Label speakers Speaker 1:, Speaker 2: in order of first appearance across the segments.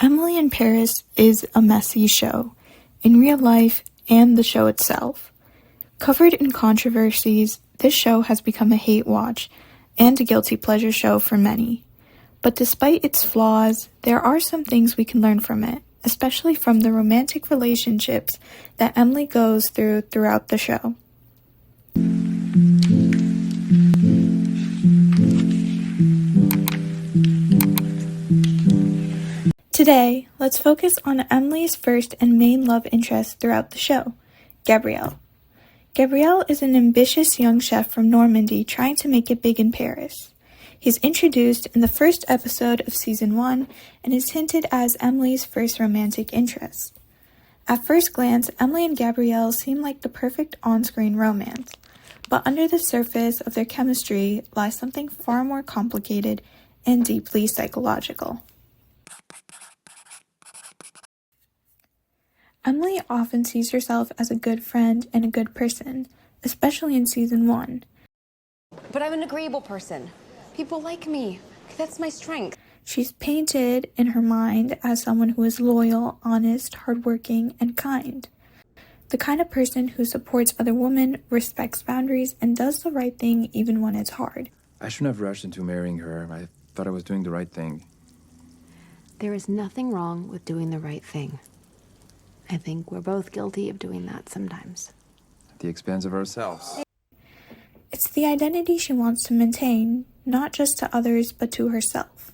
Speaker 1: Emily in Paris is a messy show, in real life and the show itself. Covered in controversies, this show has become a hate watch and a guilty pleasure show for many. But despite its flaws, there are some things we can learn from it, especially from the romantic relationships that Emily goes through throughout the show. Today, let's focus on Emily's first and main love interest throughout the show, Gabriel. Gabriel is an ambitious young chef from Normandy trying to make it big in Paris. He's introduced in the first episode of season 1 and is hinted as Emily's first romantic interest. At first glance, Emily and Gabriel seem like the perfect on-screen romance, but under the surface of their chemistry lies something far more complicated and deeply psychological. Emily often sees herself as a good friend and a good person, especially in season 1.
Speaker 2: But I'm an agreeable person. People like me. That's my strength.
Speaker 1: She's painted in her mind as someone who is loyal, honest, hardworking, and kind. The kind of person who supports other women, respects boundaries, and does the right thing even when it's hard.
Speaker 3: I shouldn't have rushed into marrying her. I thought I was doing the right thing.
Speaker 2: There is nothing wrong with doing the right thing. I think we're both guilty of doing that sometimes.
Speaker 3: At the expense of ourselves.
Speaker 1: It's the identity she wants to maintain, not just to others, but to herself.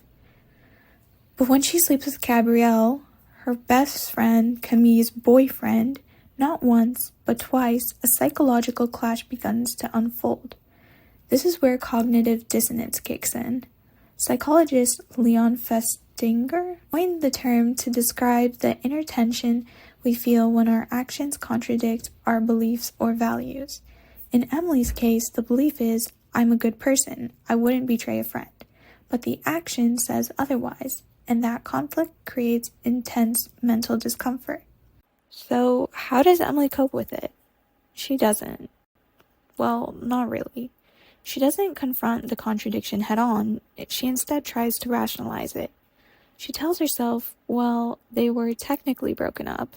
Speaker 1: But when she sleeps with Gabriel, her best friend, Camille's boyfriend, not once, but twice, a psychological clash begins to unfold. This is where cognitive dissonance kicks in. Psychologist Leon Festinger coined the term to describe the inner tension we feel when our actions contradict our beliefs or values. In Emily's case, the belief is, I'm a good person, I wouldn't betray a friend. But the action says otherwise, and that conflict creates intense mental discomfort. So, how does Emily cope with it? She doesn't. Well, not really. She doesn't confront the contradiction head on, she instead tries to rationalize it. She tells herself, well, they were technically broken up.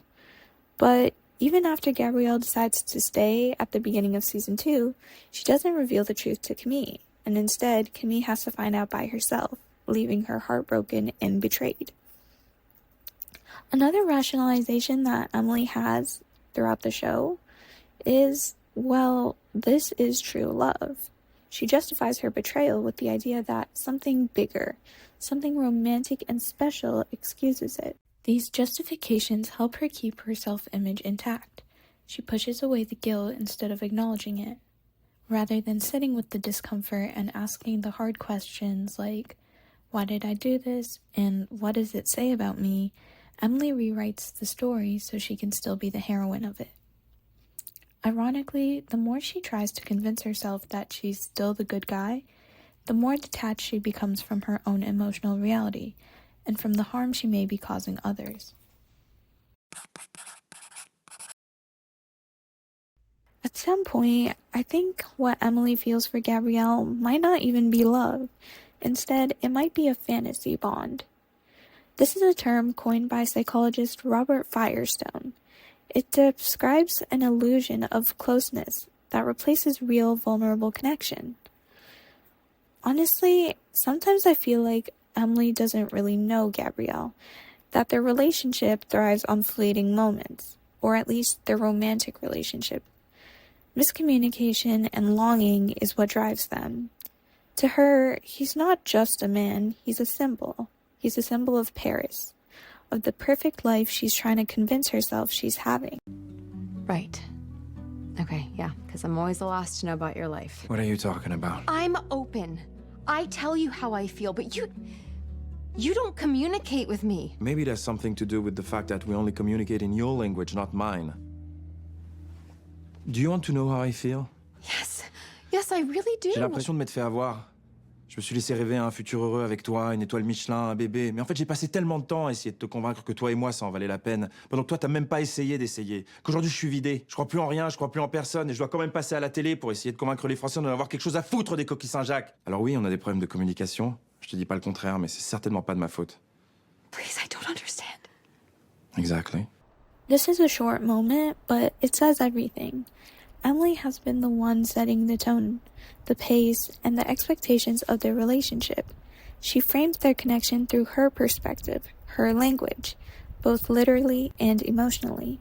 Speaker 1: But even after Gabriel decides to stay at the beginning of season 2, she doesn't reveal the truth to Camille, and instead, Camille has to find out by herself, leaving her heartbroken and betrayed. Another rationalization that Emily has throughout the show is, well, this is true love. She justifies her betrayal with the idea that something bigger, something romantic and special excuses it. These justifications help her keep her self-image intact. She pushes away the guilt instead of acknowledging it. Rather than sitting with the discomfort and asking the hard questions like, why did I do this? And what does it say about me? Emily rewrites the story so she can still be the heroine of it. Ironically, the more she tries to convince herself that she's still the good guy, the more detached she becomes from her own emotional reality and from the harm she may be causing others. At some point, I think what Emily feels for Gabriel might not even be love. Instead, it might be a fantasy bond. This is a term coined by psychologist Robert Firestone. It describes an illusion of closeness that replaces real, vulnerable connection. Honestly, sometimes I feel like Emily doesn't really know Gabriel, that their relationship thrives on fleeting moments, or at least their romantic relationship. Miscommunication and longing is what drives them. To her, he's not just a man, he's a symbol. He's a symbol of Paris, of the perfect life she's trying to convince herself she's having.
Speaker 2: Right. Okay, yeah, because I'm always the last to know about your life.
Speaker 3: What are you talking about?
Speaker 2: I'm open. I tell you how I feel, but you don't communicate with me.
Speaker 3: Maybe there's something to do with the fact that we only communicate in your language, not mine. Do you want to know how I feel?
Speaker 2: Yes, I really do.
Speaker 3: J'ai l'impression de m'être fait avoir. Je me suis laissé rêver à un futur heureux avec toi, une étoile Michelin, un bébé. Mais en fait, j'ai passé tellement de temps à essayer de te convaincre que toi et moi, ça en valait la peine. Pendant que toi, t'as même pas essayé d'essayer. Qu'aujourd'hui, je suis vidé. Je crois plus en rien, je crois plus en personne. Et je dois quand même passer à la télé pour essayer de convaincre les Français d'en avoir quelque chose à foutre des coquilles Saint-Jacques. Alors oui, on a des problèmes de communication. Je te dis pas le contraire, mais c'est certainement pas de ma faute.
Speaker 2: Please, I don't understand.
Speaker 3: Exactly.
Speaker 1: This is a short moment, but it says everything. Emily has been the one setting the tone, the pace, and the expectations of their relationship. She frames their connection through her perspective, her language, both literally and emotionally.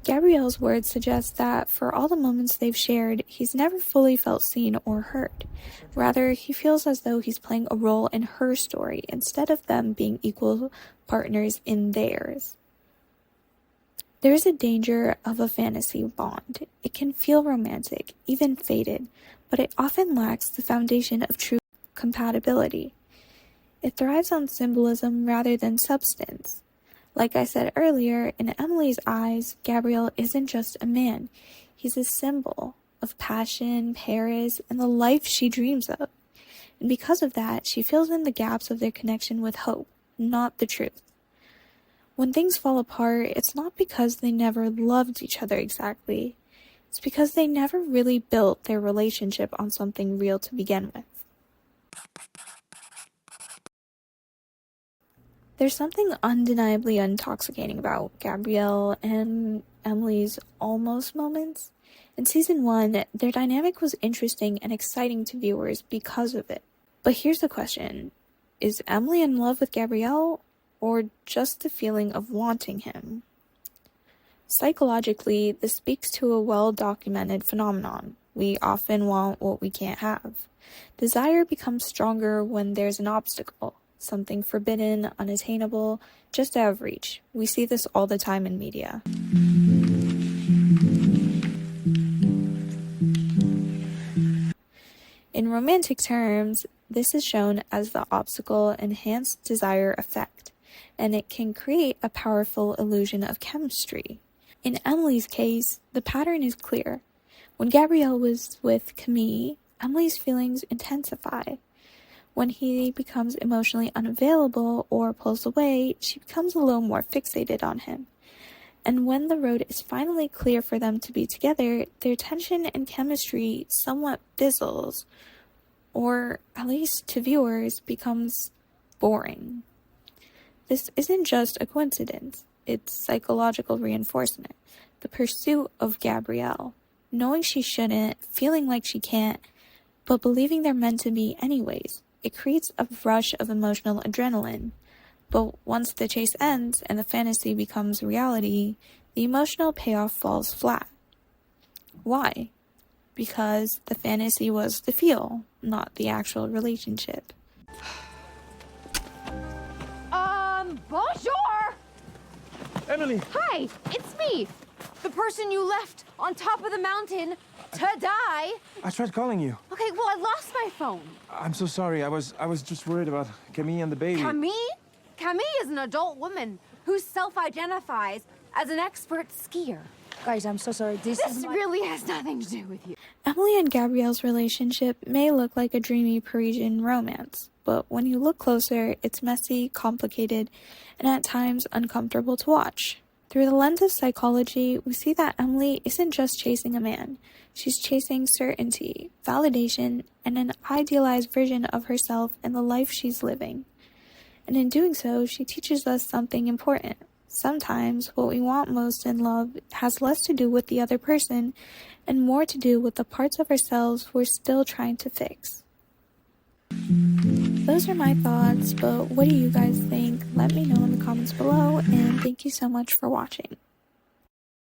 Speaker 1: Gabrielle's words suggest that for all the moments they've shared, he's never fully felt seen or heard. Rather, he feels as though he's playing a role in her story instead of them being equal partners in theirs. There is a danger of a fantasy bond. It can feel romantic, even faded, but it often lacks the foundation of true compatibility. It thrives on symbolism rather than substance. Like I said earlier, in Emily's eyes, Gabriel isn't just a man. He's a symbol of passion, Paris, and the life she dreams of. And because of that, she fills in the gaps of their connection with hope, not the truth. When things fall apart, it's not because they never loved each other exactly. It's because they never really built their relationship on something real to begin with. There's something undeniably intoxicating about Gabrielle and Emily's almost moments. In season 1, their dynamic was interesting and exciting to viewers because of it. But here's the question. Is Emily in love with Gabrielle, or just the feeling of wanting him? Psychologically, this speaks to a well-documented phenomenon. We often want what we can't have. Desire becomes stronger when there's an obstacle, something forbidden, unattainable, just out of reach. We see this all the time in media. In romantic terms, this is shown as the obstacle-enhanced desire effect, and it can create a powerful illusion of chemistry. In Emily's case, the pattern is clear. When Gabrielle was with Camille, Emily's feelings intensify. When he becomes emotionally unavailable or pulls away, she becomes a little more fixated on him. And when the road is finally clear for them to be together, their tension and chemistry somewhat fizzles, or at least to viewers, becomes boring. This isn't just a coincidence, it's psychological reinforcement. The pursuit of Gabrielle, knowing she shouldn't, feeling like she can't, but believing they're meant to be anyways. It creates a rush of emotional adrenaline. But once the chase ends and the fantasy becomes reality, the emotional payoff falls flat. Why? Because the fantasy was the feel, not the actual relationship.
Speaker 4: Bonjour!
Speaker 3: Emily!
Speaker 4: Hi, it's me! The person you left on top of the mountain to die.
Speaker 3: I tried calling you.
Speaker 4: Okay, well, I lost my phone.
Speaker 3: I'm so sorry. I was just worried about Camille and the baby.
Speaker 4: Camille? Camille is an adult woman who self-identifies as an expert skier.
Speaker 5: Guys, I'm so sorry. This
Speaker 4: really has nothing to do with you.
Speaker 1: Emily and Gabrielle's relationship may look like a dreamy Parisian romance, but when you look closer, it's messy, complicated, and at times uncomfortable to watch. Through the lens of psychology, we see that Emily isn't just chasing a man. She's chasing certainty, validation, and an idealized version of herself and the life she's living. And in doing so, she teaches us something important. Sometimes what we want most in love has less to do with the other person and more to do with the parts of ourselves we're still trying to fix. Those are my thoughts, but what do you guys think? Let me know in the comments below, and thank you so much for watching.